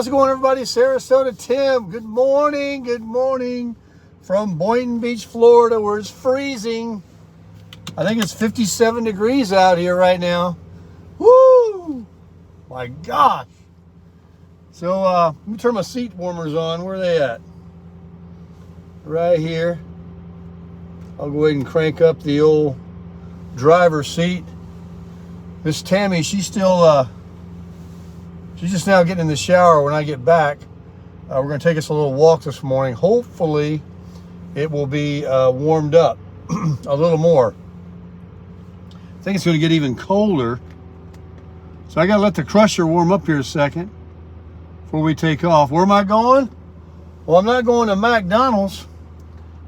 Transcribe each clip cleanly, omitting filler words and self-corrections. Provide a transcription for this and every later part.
how's it going, everybody? Sarasota Tim. Good morning. Good morning from Boynton Beach, Florida, where it's freezing. I think it's 57 degrees out here right now. Woo! My gosh. So let me turn my seat warmers on. Where are they at? Right here. I'll go ahead and crank up the old driver's seat. Miss Tammy, she's still she's just now getting in the shower. When I get back, we're going to take us a little walk this morning. Hopefully it will be warmed up a little more. I think it's going to get even colder. So I got to let the crusher warm up here a second before we take off. Where am I going? Well, I'm not going to McDonald's.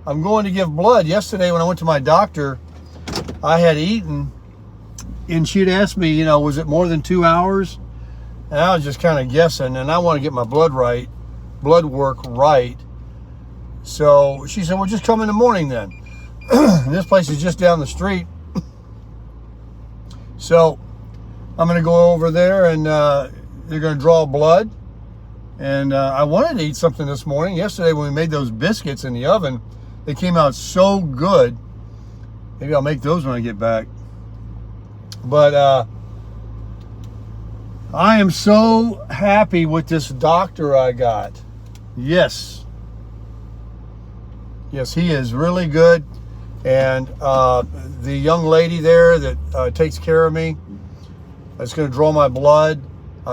I'm going to give blood. Yesterday when I went to my doctor, I had eaten, and she'd asked me, you know, was it more than 2 hours? And I was just kind of guessing, and I want to get my blood work right. So she said, well, just come in the morning then. This place is just down the street. So I'm going to go over there, and they're going to draw blood. And I wanted to eat something this morning. Yesterday when we made those biscuits in the oven, they came out so good. Maybe I'll make those when I get back. But I am so happy with this doctor I got. Yes. Yes, he is really good. And the young lady there that takes care of me is going to draw my blood.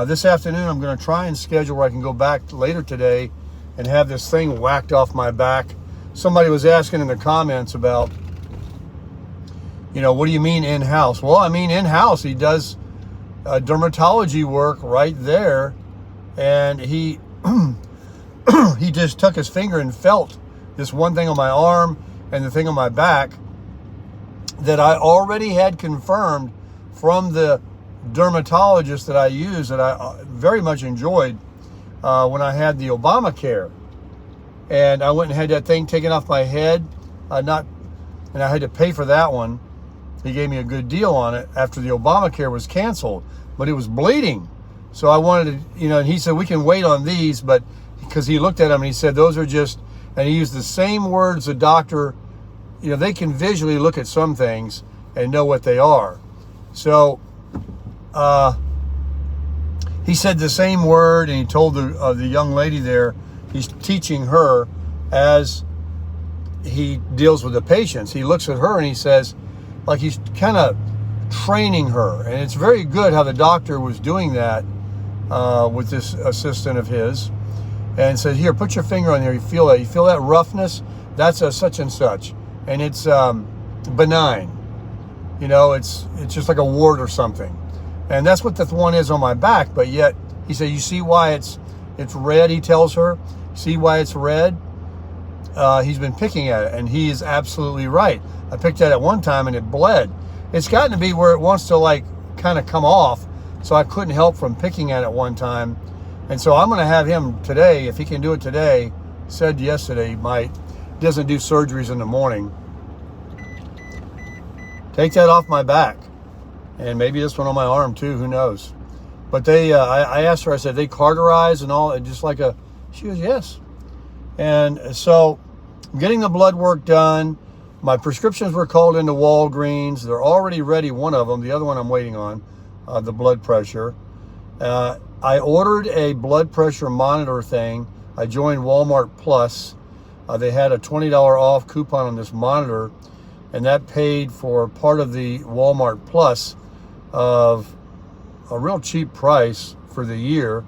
This afternoon, I'm going to try and schedule where I can go back later today and have this thing whacked off my back. Somebody was asking in the comments about, you know, what do you mean in-house? Well, I mean in-house. He does dermatology work right there, and he he just took his finger and felt this one thing on my arm and the thing on my back that I already had confirmed from the dermatologist that I use, that I very much enjoyed when I had the Obamacare. And I went and had that thing taken off my head, and I had to pay for that one. He gave me a good deal on it after the Obamacare was canceled, but it was bleeding. So I wanted to, you know, and he said, we can wait on these, but because he looked at them and he said, those are just, and he used the same words the doctor, you know, they can visually look at some things and know what they are. So he said the same word, and he told the young lady there, he's teaching her as he deals with the patients. He looks at her and he says, like he's kind of training her. And it's very good how the doctor was doing that with this assistant of his. And said, here, put your finger on there. You feel that? You feel that roughness? That's a such and such. And it's benign. You know, it's just like a wart or something. And that's what the one is on my back. But yet, he said, you see why it's red, he tells her. See why it's red? He's been picking at it, and he is absolutely right. I picked at it one time, and it bled. It's gotten to be where it wants to, like, kind of come off, so I couldn't help from picking at it one time. And so I'm going to have him today, if he can do it today, said yesterday he might. He doesn't do surgeries in the morning. Take that off my back. And maybe this one on my arm, too. Who knows? But they, I asked her, I said, they cauterize and all, just like a, she goes, yes. And so I'm getting the blood work done. My prescriptions were called into Walgreens. They're already ready, one of them. The other one I'm waiting on, the blood pressure. I ordered a blood pressure monitor thing. I joined Walmart Plus. They had a $20 off coupon on this monitor, and that paid for part of the Walmart Plus of a real cheap price for the year,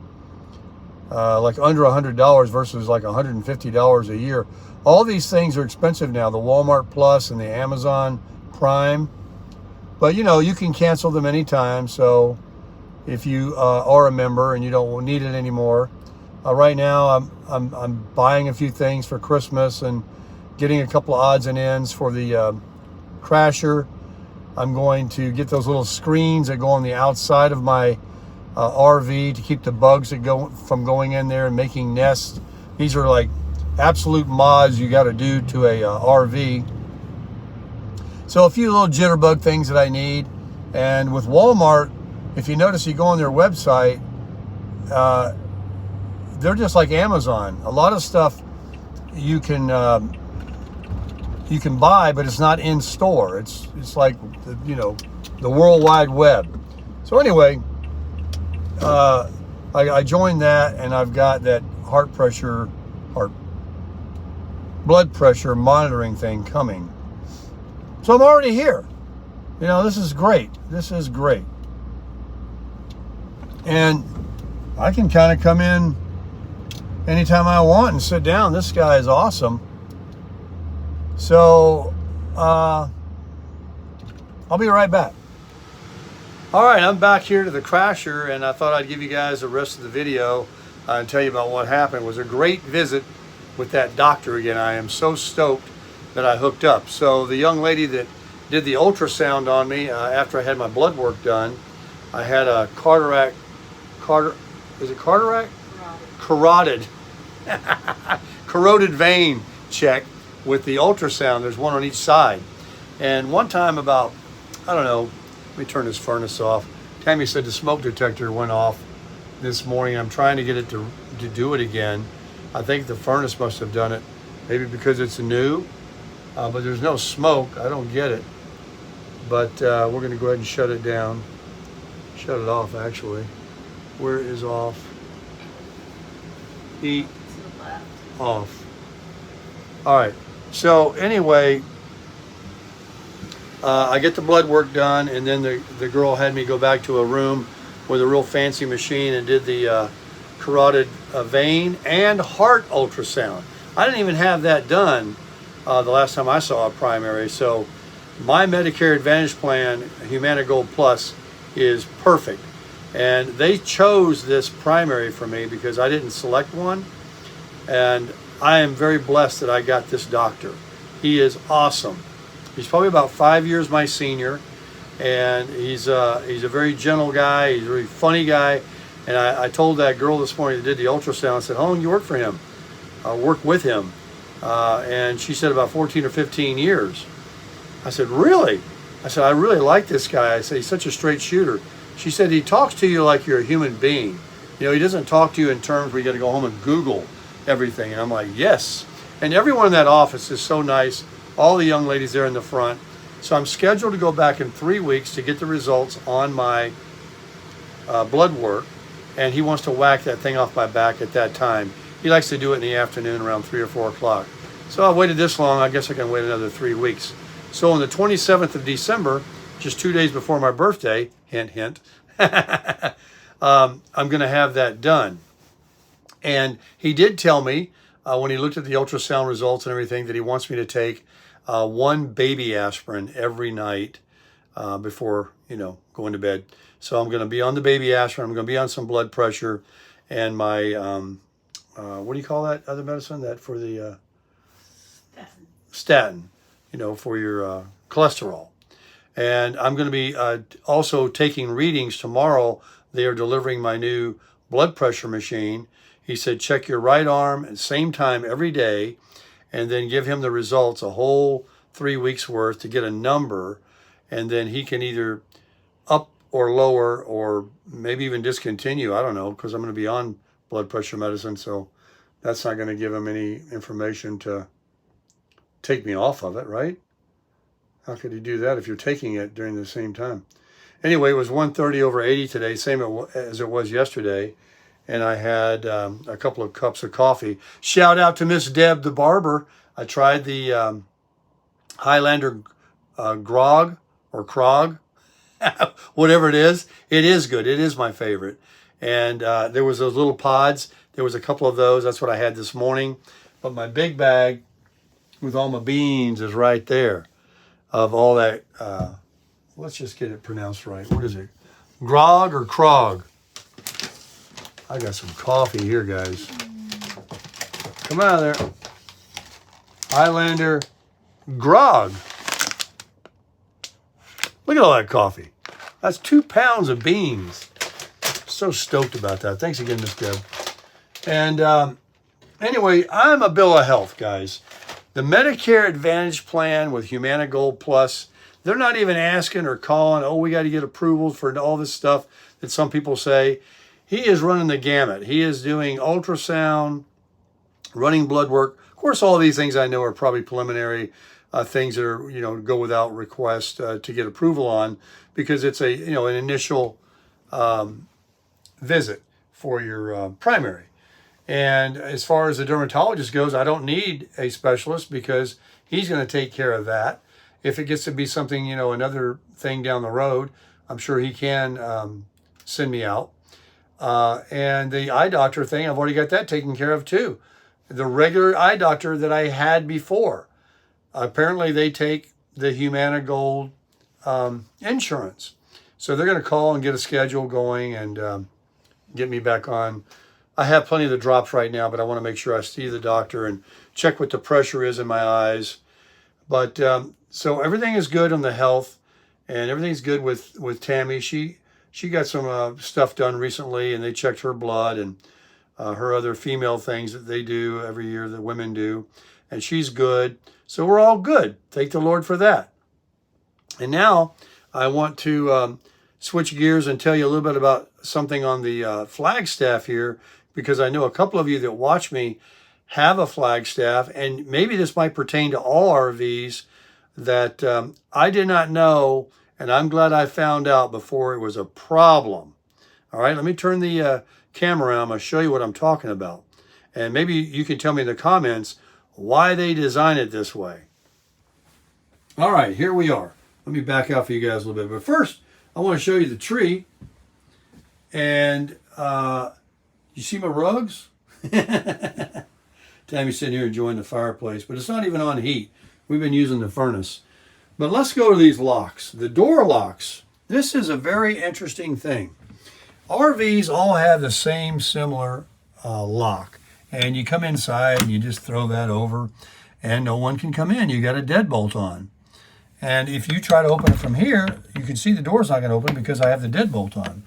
like under $100 versus like $150 a year. All these things are expensive now, the Walmart Plus and the Amazon Prime, but you know, you can cancel them anytime. So if you are a member and you don't need it anymore, right now I'm buying a few things for Christmas and getting a couple of odds and ends for the Crasher. I'm going to get those little screens that go on the outside of my RV to keep the bugs that go from going in there and making nests. These are like absolute mods you got to do to a RV. So a few little jitterbug things that I need. And with Walmart, if you notice, you go on their website, they're just like Amazon. A lot of stuff you can buy, but it's not in store. It's like, you know, the World Wide Web. So anyway, I joined that, and I've got that blood pressure monitoring thing coming. So I'm already here. You know, this is great. This is great. And I can kind of come in anytime I want and sit down. This guy is awesome. So, I'll be right back. All right, I'm back here to the crasher, and I thought I'd give you guys the rest of the video and tell you about what happened. It was a great visit with that doctor again. I am so stoked that I hooked up. So the young lady that did the ultrasound on me after I had my blood work done, I had a carotid vein check with the ultrasound. There's one on each side. And one time about, I don't know, let me turn this furnace off. Tammy said the smoke detector went off this morning. I'm trying to get it to do it again. I think the furnace must have done it, maybe because it's new, but there's no smoke. I don't get it. But we're gonna go ahead and shut it down. Shut it off, actually. Where is off? Heat off. All right, so anyway, I get the blood work done, and then the girl had me go back to a room with a real fancy machine and did the carotid vein and heart ultrasound. I didn't even have that done the last time I saw a primary. So my Medicare Advantage plan, Humana Gold Plus, is perfect. And they chose this primary for me because I didn't select one. And I am very blessed that I got this doctor. He is awesome. He's probably about 5 years my senior, and he's a very gentle guy. He's a very funny guy. And I told that girl this morning that did the ultrasound, I said, how long you work for him? Work with him. And she said about 14 or 15 years. I said, really? I said, I really like this guy. I said, he's such a straight shooter. She said, he talks to you like you're a human being. You know, he doesn't talk to you in terms where you got to go home and Google everything. And I'm like, yes. And everyone in that office is so nice. All the young ladies there in the front. So I'm scheduled to go back in 3 weeks to get the results on my blood work. And he wants to whack that thing off my back at that time. He likes to do it in the afternoon around 3 or 4 o'clock. So I waited this long. I guess I can wait another 3 weeks. So on the 27th of December, just 2 days before my birthday, hint, hint, I'm going to have that done. And he did tell me when he looked at the ultrasound results and everything that he wants me to take 1 baby aspirin every night before, you know, going to bed. So I'm going to be on the baby aspirin. I'm going to be on some blood pressure and my, what do you call that other medicine? That for the statin, you know, for your cholesterol. And I'm going to be also taking readings tomorrow. They are delivering my new blood pressure machine. He said, check your right arm at the same time every day, and then give him the results, a whole 3 weeks worth, to get a number. And then he can either up or lower, or maybe even discontinue. I don't know, because I'm going to be on blood pressure medicine. So that's not going to give him any information to take me off of it, right? How could he do that if you're taking it during the same time? Anyway, it was 130/80 today, same as it was yesterday. And I had a couple of cups of coffee. Shout out to Miss Deb, the barber. I tried the Highlander grog or krog, whatever it is. It is good. It is my favorite. And there was those little pods. There was a couple of those. That's what I had this morning. But my big bag with all my beans is right there. Of all that, let's just get it pronounced right. What is it? Grog or krog? I got some coffee here, guys. Come out of there. Highlander grog. Look at all that coffee. That's 2 pounds of beans. So stoked about that. Thanks again, Miss Deb. And anyway, I'm a bill of health, guys. The Medicare Advantage plan with Humana Gold Plus, they're not even asking or calling, oh, we got to get approval for all this stuff that some people say. he is running the gamut. He is doing ultrasound, running blood work. Of course, all these things I know are probably preliminary things that are, go without request to get approval on, because it's a, an initial visit for your primary. And as far as the dermatologist goes, I don't need a specialist because he's going to take care of that. If it gets to be something, another thing down the road, I'm sure he can send me out. And the eye doctor thing, I've already got that taken care of too. The regular eye doctor that I had before, apparently they take the Humana Gold insurance. So they're going to call and get a schedule going and get me back on. I have plenty of the drops right now, but I want to make sure I see the doctor and check what the pressure is in my eyes. But so everything is good on the health, and everything's good with Tammy. She got some stuff done recently, and they checked her blood and her other female things that they do every year that women do, and she's good. So we're all good. Thank the Lord for that. And now I want to switch gears and tell you a little bit about something on the Flagstaff here, because I know a couple of you that watch me have a Flagstaff, and maybe this might pertain to all RVs that I did not know, and I'm glad I found out before it was a problem. All right, let me turn the camera around. I'm going to show you what I'm talking about. And maybe you can tell me in the comments why they design it this way. All right, here we are. Let me back out for you guys a little bit. But first, I want to show you the tree. And you see my rugs? Tammy's sitting here enjoying the fireplace, but it's not even on heat. We've been using the furnace. But let's go to these locks. The door locks. This is a very interesting thing. RVs all have the same similar lock. And you come inside and you just throw that over and no one can come in. You got a deadbolt on. And if you try to open it from here, you can see the door's not going to open because I have the deadbolt on.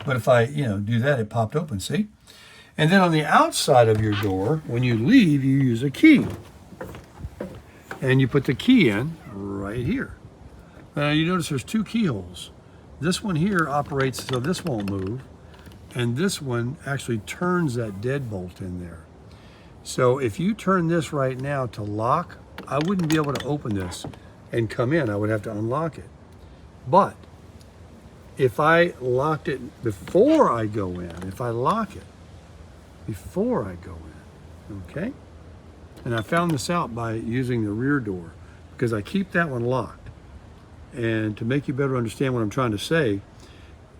But if I, do that, it popped open, see? And then on the outside of your door, when you leave, you use a key. And you put the key in right here. You notice there's two keyholes. This one here operates so this won't move. And this one actually turns that deadbolt in there. So if you turn this right now to lock, I wouldn't be able to open this and come in. I would have to unlock it. But if I locked it before I go in, if I lock it before I go in, okay? And I found this out by using the rear door because I keep that one locked. And to make you better understand what I'm trying to say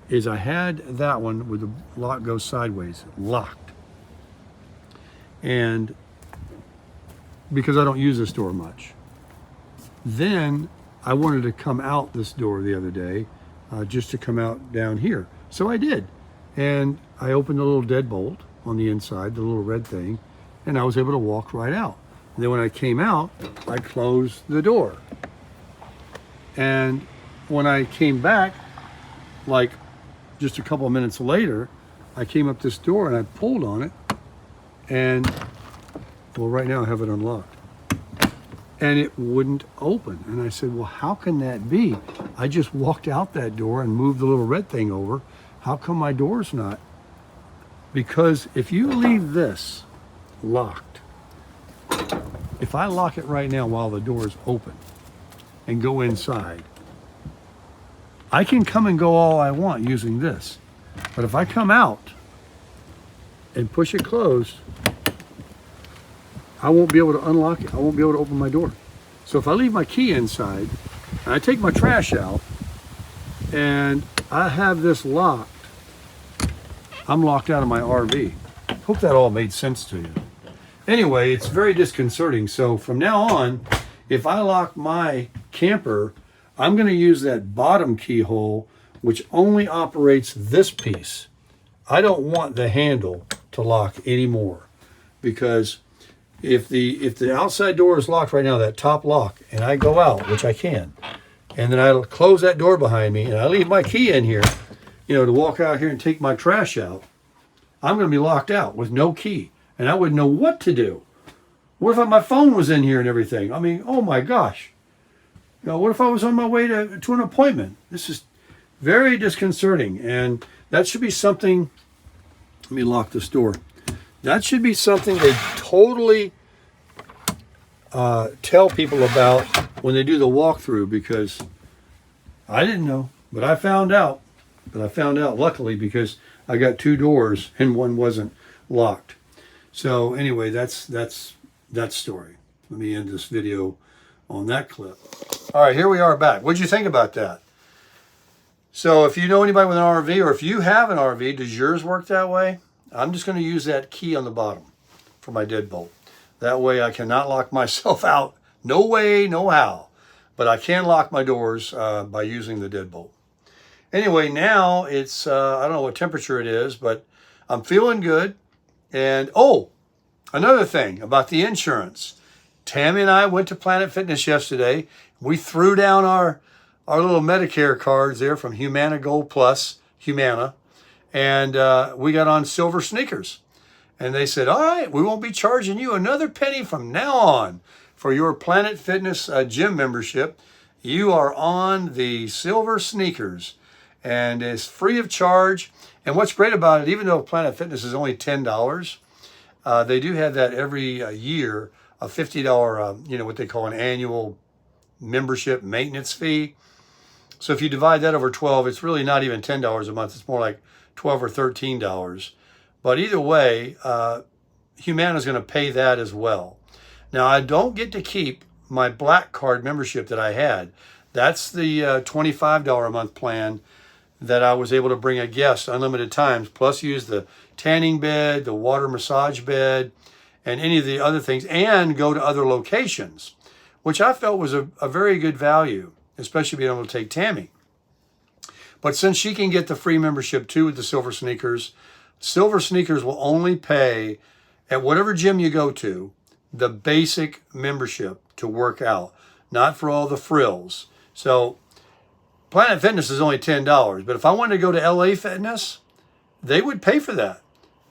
is I had that one where the lock goes sideways, locked. And because I don't use this door much. Then I wanted to come out this door the other day, just to come out down here. So I did. And I opened the little deadbolt on the inside, the little red thing, and I was able to walk right out. And then when I came out, I closed the door. And when I came back, like just a couple of minutes later, I came up this door and I pulled on it, and well, right now I have it unlocked. And it wouldn't open. And I said, well, how can that be? I just walked out that door and moved the little red thing over. How come my door's not? Because if you leave this locked, if I lock it right now while the door is open and go inside, I can come and go all I want using this. But if I come out and push it closed, I won't be able to unlock it. I won't be able to open my door. So if I leave my key inside and I take my trash out and I have this locked, I'm locked out of my RV. Hope that all made sense to you. Anyway, it's very disconcerting. So from now on, if I lock my camper, I'm going to use that bottom keyhole, which only operates this piece. I don't want the handle to lock anymore, because if the outside door is locked right now, that top lock, and I go out, which I can, and then I close that door behind me, and I leave my key in here, to walk out here and take my trash out, I'm going to be locked out with no key, and I wouldn't know what to do. What if my phone was in here and everything? I mean, oh my gosh. What if I was on my way to an appointment? This is very disconcerting, and that should be something Let me lock this door. That should be something they totally tell people about when they do the walkthrough, because I didn't know, but I found out. Luckily, because I got 2 doors and one wasn't locked. So anyway, that's that story. Let me end this video on that clip. All right, here we are back. What'd you think about that? So if you know anybody with an RV, or if you have an RV, does yours work that way? I'm just going to use that key on the bottom for my deadbolt. That way I cannot lock myself out. No way, no how. But I can lock my doors by using the deadbolt. Anyway, now it's, I don't know what temperature it is, but I'm feeling good. And, oh, another thing about the insurance. Tammy and I went to Planet Fitness yesterday. We threw down our little Medicare cards there from Humana Gold Plus, Humana. And we got on silver sneakers. And they said, all right, we won't be charging you another penny from now on for your Planet Fitness gym membership. You are on the silver sneakers, and it's free of charge. And what's great about it, even though Planet Fitness is only $10, they do have that every year, a $50, what they call an annual membership maintenance fee. So if you divide that over 12, it's really not even $10 a month. It's more like $12 or $13. But either way, Humana is going to pay that as well. Now, I don't get to keep my Black Card membership that I had. That's the $25 a month plan that I was able to bring a guest unlimited times, plus use the tanning bed, the water massage bed, and any of the other things, and go to other locations, which I felt was a very good value, especially being able to take Tammy. But since she can get the free membership too with the Silver Sneakers will only pay at whatever gym you go to, the basic membership to work out, not for all the frills. So Planet Fitness is only $10, but if I wanted to go to LA Fitness, they would pay for that,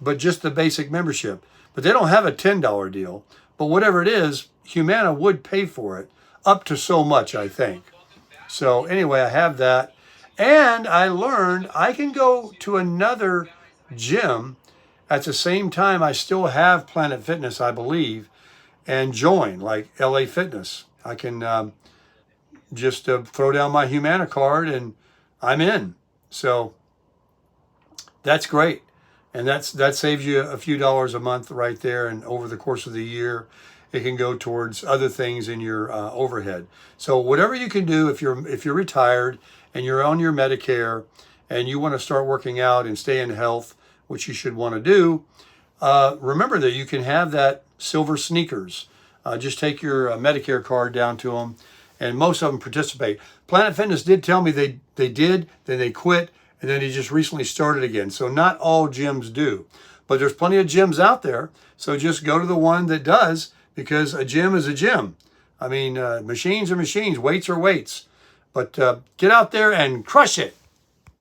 but just the basic membership. But they don't have a $10 deal, but whatever it is, Humana would pay for it, up to so much, I think. So anyway, I have that. And I learned I can go to another gym at the same time I still have Planet Fitness, I believe, and join, like LA Fitness. I can just throw down my Humana card and I'm in. So that's great. And that saves you a few dollars a month right there. And over the course of the year, it can go towards other things in your overhead. So whatever you can do, if you're retired and you're on your Medicare and you want to start working out and stay in health, which you should want to do, remember that you can have that Silver Sneakers. Just take your Medicare card down to them, and most of them participate. Planet Fitness did tell me they did, then they quit, and then they just recently started again. So not all gyms do. But there's plenty of gyms out there, so just go to the one that does, because a gym is a gym. I mean, machines are machines, weights are weights. But get out there and crush it.